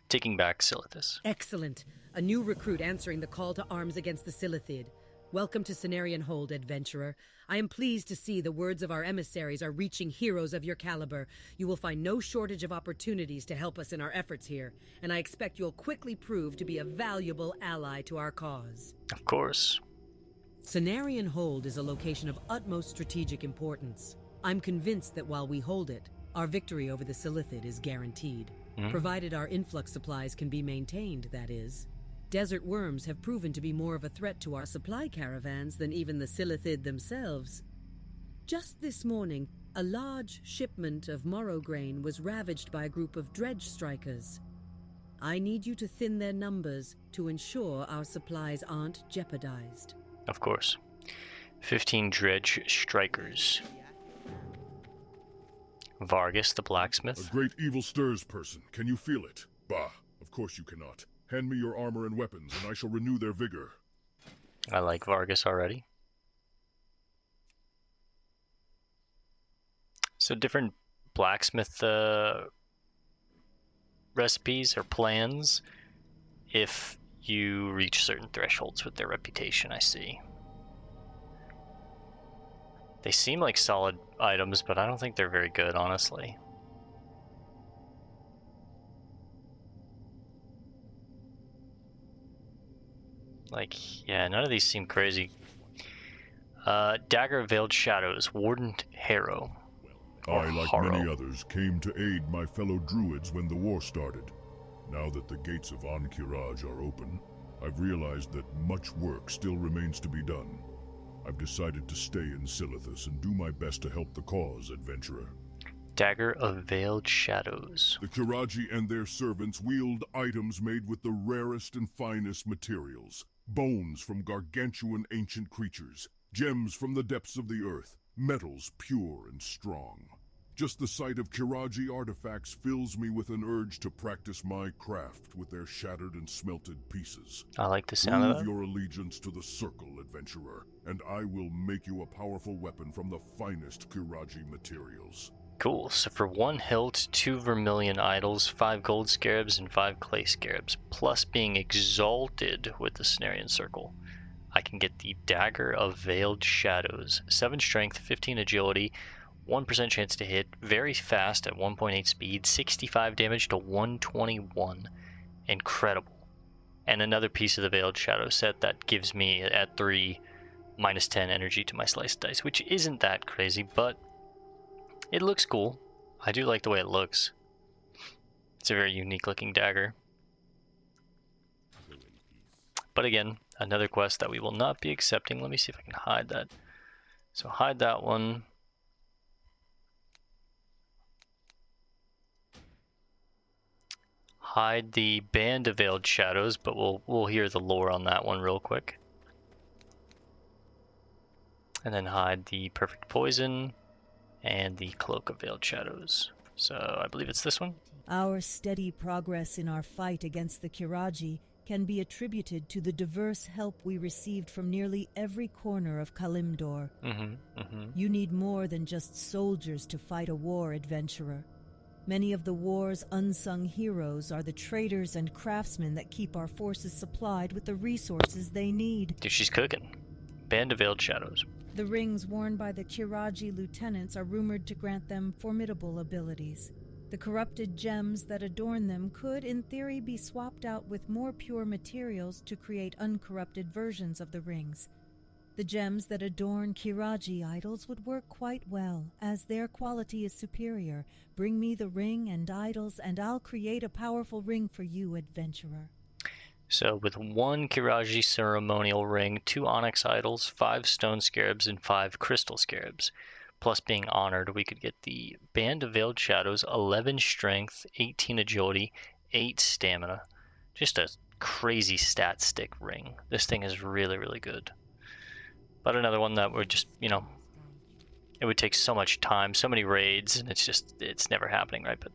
Speaker 1: taking back Silithus.
Speaker 8: Excellent. A new recruit answering the call to arms against the Silithid. Welcome to Cenarian Hold, adventurer. I am pleased to see the words of our emissaries are reaching heroes of your caliber. You will find no shortage of opportunities to help us in our efforts here, and I expect you'll quickly prove to be a valuable ally to our cause.
Speaker 1: Of course.
Speaker 8: Cenarian Hold is a location of utmost strategic importance. I'm convinced that while we hold it, our victory over the Silithid is guaranteed. Provided our influx supplies can be maintained, that is. Desert worms have proven to be more of a threat to our supply caravans than even the Silithid themselves. Just this morning, a large shipment of morrow grain was ravaged by a group of dredge strikers. I need you to thin their numbers to ensure our supplies aren't jeopardized.
Speaker 1: Of course. 15 dredge strikers. Vargas, the blacksmith.
Speaker 9: A great evil stirs, person. Can you feel it? Bah, of course you cannot. Hand me your armor and weapons, and I shall renew their vigor.
Speaker 1: I like Vargas already. So different blacksmith recipes or plans if you reach certain thresholds with their reputation, I see. They seem like solid items, but I don't think they're very good, honestly. Like, yeah, none of these seem crazy. Dagger of Veiled Shadows, Warden Harrow.
Speaker 9: I, like many others, came to aid my fellow druids when the war started. Now that the gates of Ankh-Kiraj are open, I've realized that much work still remains to be done. I've decided to stay in Silithus and do my best to help the cause, adventurer.
Speaker 1: Dagger of Veiled Shadows.
Speaker 9: The Kiraji and their servants wield items made with the rarest and finest materials. Bones from gargantuan ancient creatures, gems from the depths of the earth, metals pure and strong. Just the sight of Kiraji artifacts fills me with an urge to practice my craft with their shattered and smelted pieces.
Speaker 1: I like the sound of
Speaker 9: Prove
Speaker 1: that.
Speaker 9: your allegiance to the Circle, adventurer, and I will make you a powerful weapon from the finest Kiraji materials.
Speaker 1: Cool. So for 1 hilt, 2 vermilion idols, 5 gold scarabs, and 5 clay scarabs, plus being exalted with the Cenarian Circle, I can get the Dagger of Veiled Shadows. 7 strength, 15 agility, 1% chance to hit, very fast at 1.8 speed, 65 damage to 121. Incredible. And another piece of the Veiled Shadow set that gives me at 3 minus 10 energy to my sliced dice, which isn't that crazy, but it looks cool. I do like the way it looks. It's a very unique looking dagger. But again, another quest that we will not be accepting. Let me see if I can hide that. So hide that one. Hide the Band of Veiled Shadows, but we'll hear the lore on that one real quick. And then hide the Perfect Poison and the Cloak of Veiled Shadows. So I believe it's this one.
Speaker 5: Our steady progress in our fight against the Kiraji can be attributed to the diverse help we received from nearly every corner of Kalimdor. You need more than just soldiers to fight a war, adventurer. Many of the war's unsung heroes are the traders and craftsmen that keep our forces supplied with the resources they need.
Speaker 1: Dude, she's cooking. Band of Veiled Shadows.
Speaker 5: The rings worn by the Kiraji lieutenants are rumored to grant them formidable abilities. The corrupted gems that adorn them could, in theory, be swapped out with more pure materials to create uncorrupted versions of the rings. The gems that adorn Kiraji idols would work quite well, as their quality is superior. Bring me the ring and idols, and I'll create a powerful ring for you, adventurer.
Speaker 1: So with 1 Kiraji ceremonial ring, 2 onyx idols, 5 stone scarabs, and 5 crystal scarabs, plus being honored, we could get the Band of Veiled Shadows, 11 strength, 18 agility, 8 stamina. Just a crazy stat stick ring. This thing is really, really good. But another one that would just, you know, it would take so much time, so many raids, and it's never happening, right? But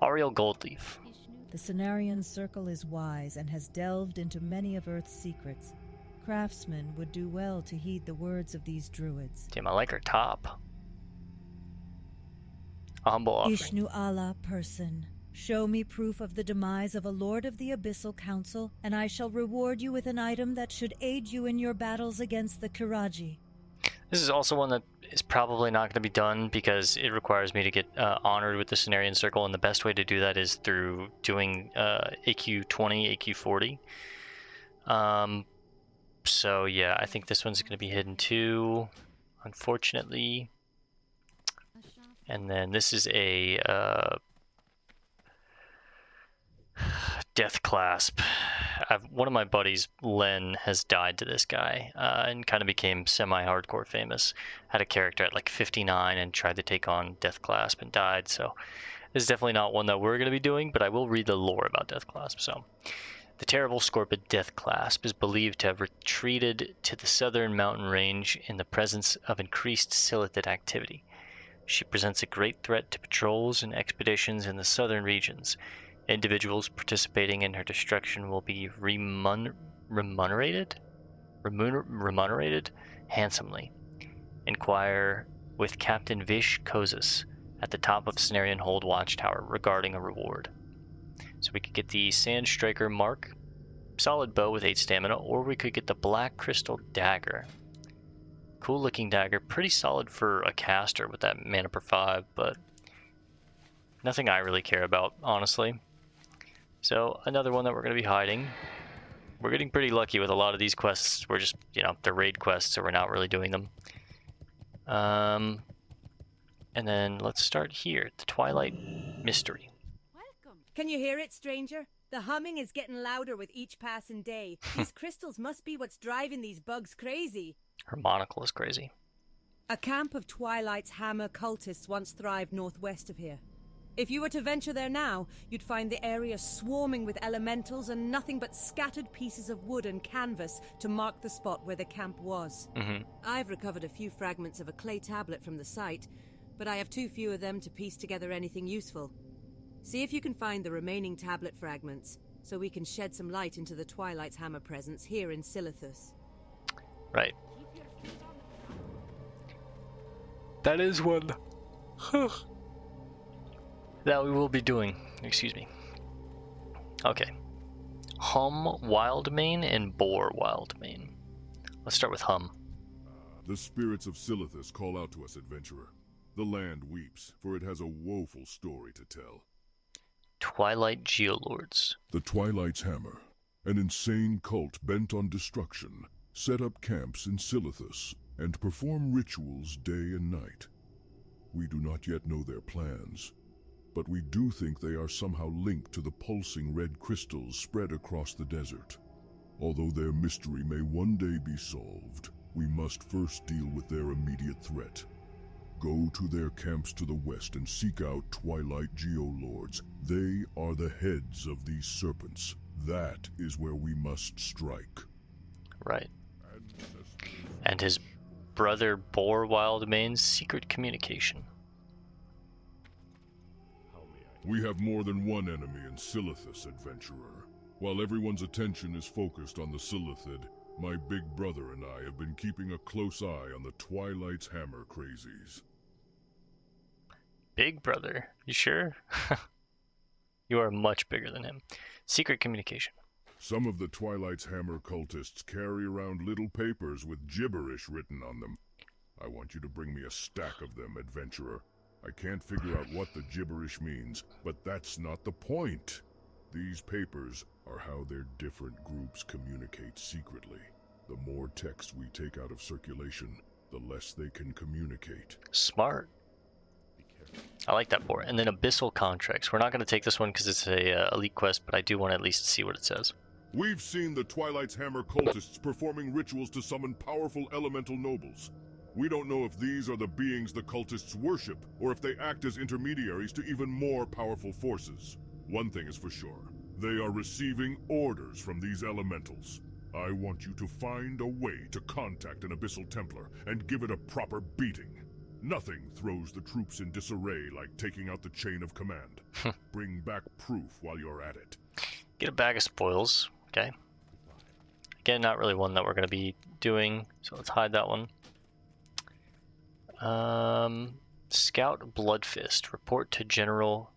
Speaker 1: Ariel Goldleaf.
Speaker 5: The Cenarian Circle is wise and has delved into many of Earth's secrets. Craftsmen would do well to heed the words of these druids.
Speaker 1: Damn, I like her top. A humble offering.
Speaker 5: Ishnu Allah person, show me proof of the demise of a Lord of the Abyssal Council, and I shall reward you with an item that should aid you in your battles against the Kiraji.
Speaker 1: This is also one that is probably not going to be done because it requires me to get honored with the Cenarian Circle, and the best way to do that is through doing AQ 20, AQ 40. So yeah, I think this one's going to be hidden too, unfortunately. And then this is a Death Clasp. One of my buddies, Len, has died to this guy and kind of became semi-hardcore famous. Had a character at like 59 and tried to take on Death Clasp and died. So this is definitely not one that we're going to be doing, but I will read the lore about Death Clasp. So the terrible Scorpid Death Clasp is believed to have retreated to the southern mountain range in the presence of increased Silithid activity. She presents a great threat to patrols and expeditions in the southern regions. Individuals participating in her destruction will be remunerated handsomely. Inquire with Captain Vish Kozis at the top of Cenarian Hold Watchtower regarding a reward. So we could get the Sand Striker Mark, solid bow with 8 stamina, or we could get the Black Crystal Dagger. Cool looking dagger, pretty solid for a caster with that mana per 5, but nothing I really care about, honestly. So another one that we're going to be hiding. We're getting pretty lucky with a lot of these quests. We're just, you know, they're raid quests, so we're not really doing them. And then let's start here, the Twilight Mystery.
Speaker 10: Welcome. Can you hear it, stranger? The humming is getting louder with each passing day. These crystals must be what's driving these bugs crazy.
Speaker 1: Her monocle is crazy.
Speaker 10: A camp of Twilight's Hammer cultists once thrived northwest of here. If you were to venture there now, you'd find the area swarming with elementals and nothing but scattered pieces of wood and canvas to mark the spot where the camp was. I've recovered a few fragments of a clay tablet from the site. but I have too few of them to piece together anything useful. See if you can find the remaining tablet fragments, so we can shed some light into the Twilight's Hammer presence here in Silithus.
Speaker 1: Right. That is one that we will be doing. Excuse me. Okay. Hum Wildmane and Boar Wildmane. Let's start with Hum.
Speaker 9: The spirits of Silithus call out to us, adventurer. The land weeps, for it has a woeful story to tell.
Speaker 1: Twilight Geolords.
Speaker 9: The Twilight's Hammer, an insane cult bent on destruction, set up camps in Silithus and perform rituals day and night. We do not yet know their plans, but we do think they are somehow linked to the pulsing red crystals spread across the desert. Although their mystery may one day be solved, we must first deal with their immediate threat. Go to their camps to the west and seek out Twilight Geolords. They are the heads of these serpents. That is where we must strike.
Speaker 1: Right. And his brother Boar Wildmane's secret communication.
Speaker 9: We have more than one enemy in Silithus, adventurer. While everyone's attention is focused on the Silithid, my big brother and I have been keeping a close eye on the Twilight's Hammer crazies.
Speaker 1: Big brother? You sure? You are much bigger than him. Secret communication.
Speaker 9: Some of the Twilight's Hammer cultists carry around little papers with gibberish written on them. I want you to bring me a stack of them, adventurer. I can't figure out what the gibberish means, but that's not the point. These papers are how their different groups communicate secretly. The more text we take out of circulation, the less they can communicate.
Speaker 1: Smart. I like that board. And then Abyssal Contracts. We're not going to take this one because it's a elite quest, but I do want to at least see what it says.
Speaker 9: We've seen the Twilight's Hammer cultists performing rituals to summon powerful elemental nobles. We don't know if these are the beings the cultists worship, or if they act as intermediaries to even more powerful forces. One thing is for sure. They are receiving orders from these elementals. I want you to find a way to contact an Abyssal Templar and give it a proper beating. Nothing throws the troops in disarray like taking out the chain of command. Bring back proof while you're at it.
Speaker 1: Get a bag of spoils, okay? Again, not really one that we're going to be doing, so let's hide that one. Scout Bloodfist. Report to General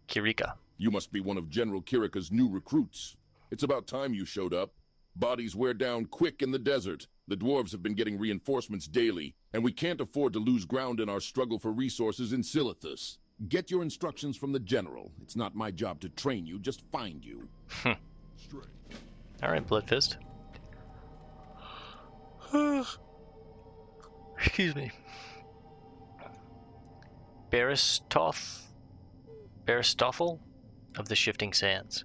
Speaker 1: Kirika.
Speaker 11: You must be one of General Kirika's new recruits. It's about time you showed up. Bodies wear down quick in the desert. The dwarves have been getting reinforcements daily, and we can't afford to lose ground in our struggle for resources in Silithus. Get your instructions from the General. It's not my job to train you, just find you.
Speaker 1: Alright, Bloodfist. Excuse me. Baristoffel of the Shifting Sands.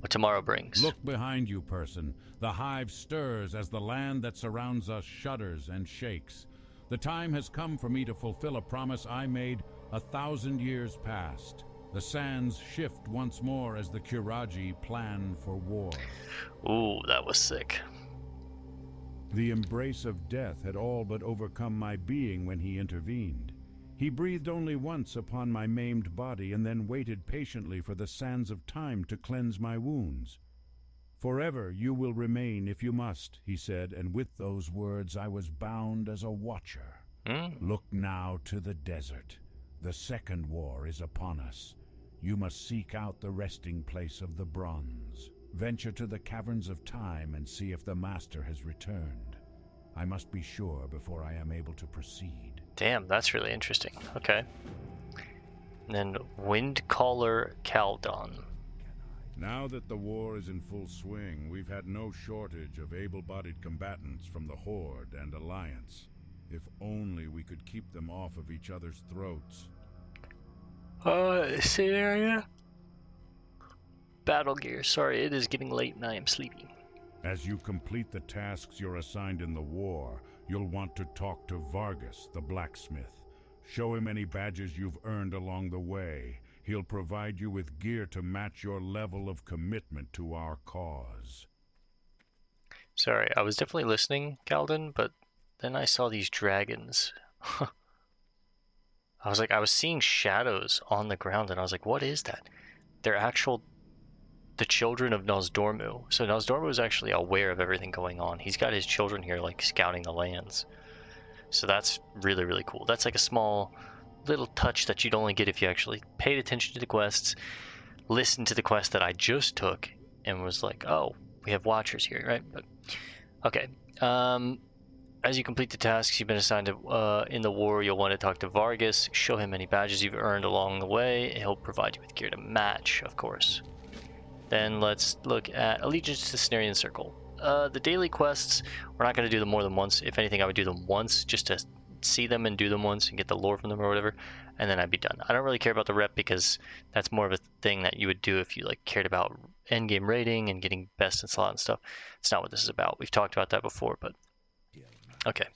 Speaker 1: What tomorrow brings.
Speaker 2: Look behind you, person. The hive stirs as the land that surrounds us shudders and shakes. The time has come for me to fulfill a promise I made 1,000 years past. The sands shift once more as the Kiraji plan for war.
Speaker 1: Ooh, that was sick.
Speaker 2: The embrace of death had all but overcome my being when he intervened. He breathed only once upon my maimed body and then waited patiently for the sands of time to cleanse my wounds. Forever you will remain if you must, he said, and with those words I was bound as a watcher. Look now to the desert. The second war is upon us. You must seek out the resting place of the bronze. Venture to the caverns of time and see if the master has returned. I must be sure before I am able to proceed.
Speaker 1: Damn, that's really interesting. Okay. And then Windcaller Caldon.
Speaker 2: Now that the war is in full swing, we've had no shortage of able-bodied combatants from the Horde and Alliance. If only we could keep them off of each other's throats.
Speaker 1: Scenario? Battle gear. Sorry, it is getting late and I am sleepy.
Speaker 2: As you complete the tasks you're assigned in the war, you'll want to talk to Vargas, the blacksmith. Show him any badges you've earned along the way. He'll provide you with gear to match your level of commitment to our cause.
Speaker 1: Sorry, I was definitely listening, Caldon, but then I saw these dragons. I was seeing shadows on the ground, and I was like, what is that? They're the children of Nosdormu. So Nosdormu is actually aware of everything going on. He's got his children here, like, scouting the lands. So that's really, really cool. That's like a small little touch that you'd only get if you actually paid attention to the quests, listened to the quest that I just took, and was like, oh, we have watchers here, right? But, okay. As you complete the tasks you've been assigned to, in the war, you'll want to talk to Vargas, show him any badges you've earned along the way. He'll provide you with gear to match, of course. Then let's look at Allegiance to Cenarian Circle. The daily quests, we're not going to do them more than once. If anything, I would do them once just to see them and do them once and get the lore from them or whatever, and then I'd be done. I don't really care about the rep because that's more of a thing that you would do if you like cared about endgame rating and getting best in slot and stuff. It's not what this is about. We've talked about that before, but okay.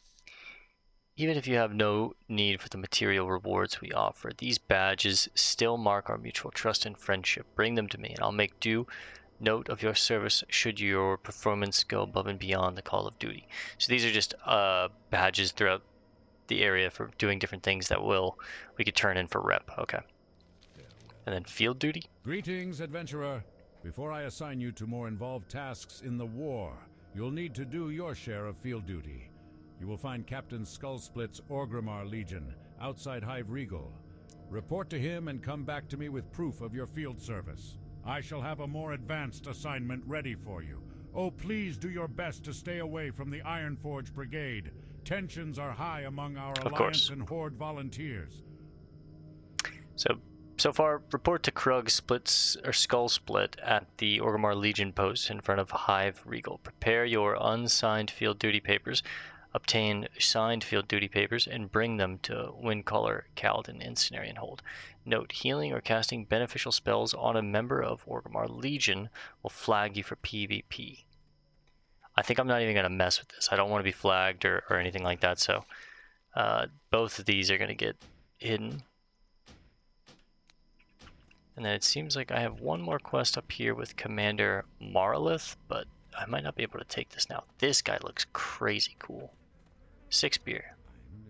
Speaker 1: Even if you have no need for the material rewards we offer, these badges still mark our mutual trust and friendship. Bring them to me, and I'll make due note of your service should your performance go above and beyond the call of duty. So these are just badges throughout the area for doing different things that we could turn in for rep. Okay. And then field duty.
Speaker 4: Greetings, adventurer. Before I assign you to more involved tasks in the war, you'll need to do your share of field duty. You will find Captain Skullsplit's Orgrimmar Legion outside Hive Regal. Report to him and come back to me with proof of your field service. I shall have a more advanced assignment ready for you. Oh, please do your best to stay away from the Ironforge Brigade. Tensions are high among our Alliance and Horde volunteers.
Speaker 1: So far, report to Krug Skullsplit at the Orgrimmar Legion post in front of Hive Regal. Prepare your unsigned field duty papers, obtain signed field duty papers, and bring them to Windcaller, Kaladin, and Cenarian Hold. Note, healing or casting beneficial spells on a member of Orgrimmar Legion will flag you for PvP. I think I'm not even going to mess with this. I don't want to be flagged or anything like that, so both of these are going to get hidden. And then it seems like I have one more quest up here with Commander Marlith, but I might not be able to take this now. This guy looks crazy cool. 6 beer.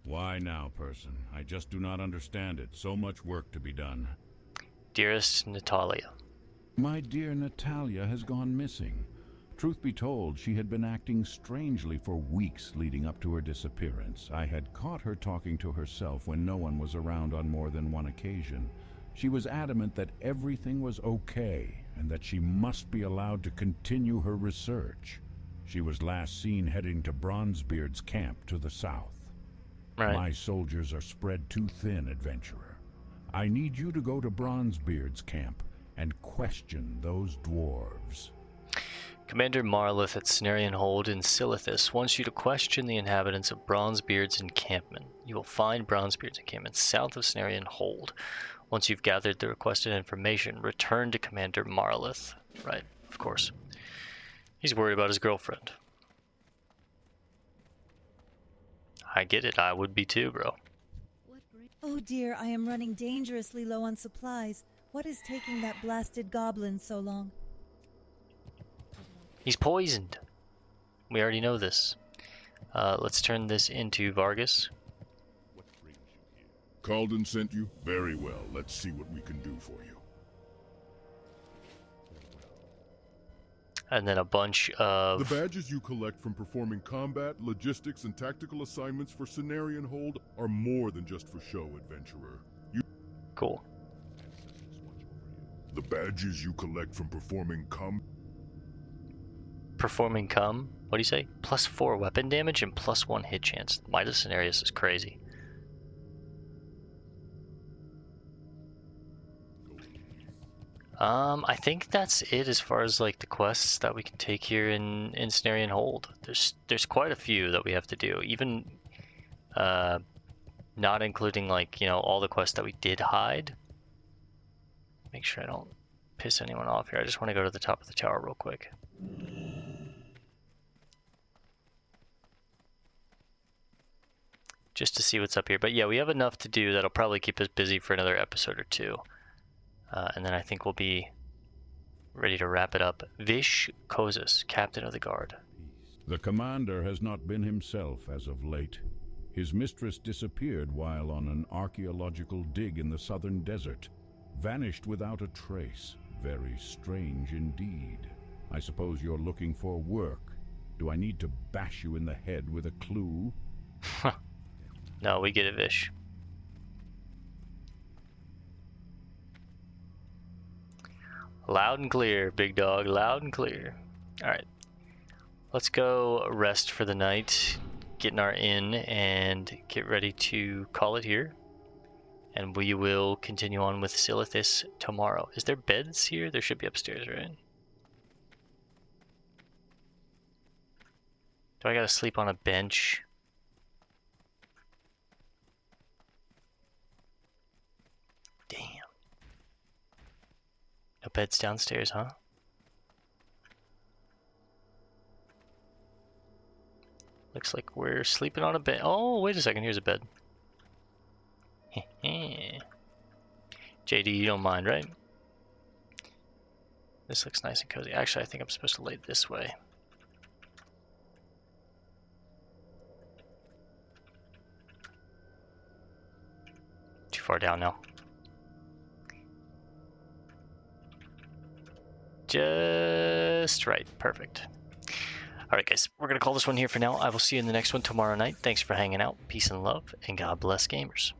Speaker 4: Why now, person? I just do not understand it. So much work to be done.
Speaker 1: Dearest Natalia.
Speaker 2: My dear Natalia has gone missing. Truth be told, she had been acting strangely for weeks leading up to her disappearance. I had caught her talking to herself when no one was around on more than one occasion. She was adamant that everything was okay and that she must be allowed to continue her research. She was last seen heading to Bronzebeard's camp to the south.
Speaker 1: Right.
Speaker 2: My soldiers are spread too thin, adventurer. I need you to go to Bronzebeard's camp and question those dwarves.
Speaker 1: Commander Marlith at Cenarian Hold in Silithus wants you to question the inhabitants of Bronzebeard's encampment. You will find Bronzebeard's encampment south of Cenarian Hold. Once you've gathered the requested information, return to Commander Marlith. Right, of course. He's worried about his girlfriend. I get it. I would be too, bro.
Speaker 5: Oh dear, I am running dangerously low on supplies. What is taking that blasted goblin so long?
Speaker 1: He's poisoned. We already know this. Let's turn this into Vargas.
Speaker 9: Kaladin sent you? Very well. Let's see what we can do for you.
Speaker 1: And then a bunch of...
Speaker 9: The badges you collect from performing combat, logistics, and tactical assignments for Cenarian Hold are more than just for show, adventurer.
Speaker 1: Cool.
Speaker 9: The badges you collect from performing
Speaker 1: Performing cum? What do you say? +4 weapon damage and +1 hit chance. Midas Scenarius is crazy. I think that's it as far as like the quests that we can take here in Cenarian Hold. There's quite a few that we have to do, even not including like, you know, all the quests that we did hide. Make sure I don't piss anyone off here. I just want to go to the top of the tower real quick. Just to see what's up here. But yeah, we have enough to do that'll probably keep us busy for another episode or two. And then I think we'll be ready to wrap it up. Vish Kozis, Captain of the Guard.
Speaker 2: The commander has not been himself as of late. His mistress disappeared while on an archaeological dig in the southern desert. Vanished without a trace. Very strange indeed. I suppose you're looking for work. Do I need to bash you in the head with a clue?
Speaker 1: No, we get it, Vish. Loud and clear, big dog. Loud and clear. Alright. Let's go rest for the night, get in our inn, and get ready to call it here. And we will continue on with Silithis tomorrow. Is there beds here? There should be upstairs, right? Do I gotta sleep on a bench? Damn. No beds downstairs, huh? Looks like we're sleeping on a bed. Oh, wait a second. Here's a bed. JD, you don't mind, right? This looks nice and cozy. Actually, I think I'm supposed to lay it this way. Too far down now. Just right. Perfect. Alright guys, we're going to call this one here for now. I will see you in the next one tomorrow night. Thanks for hanging out. Peace and love, and God bless gamers.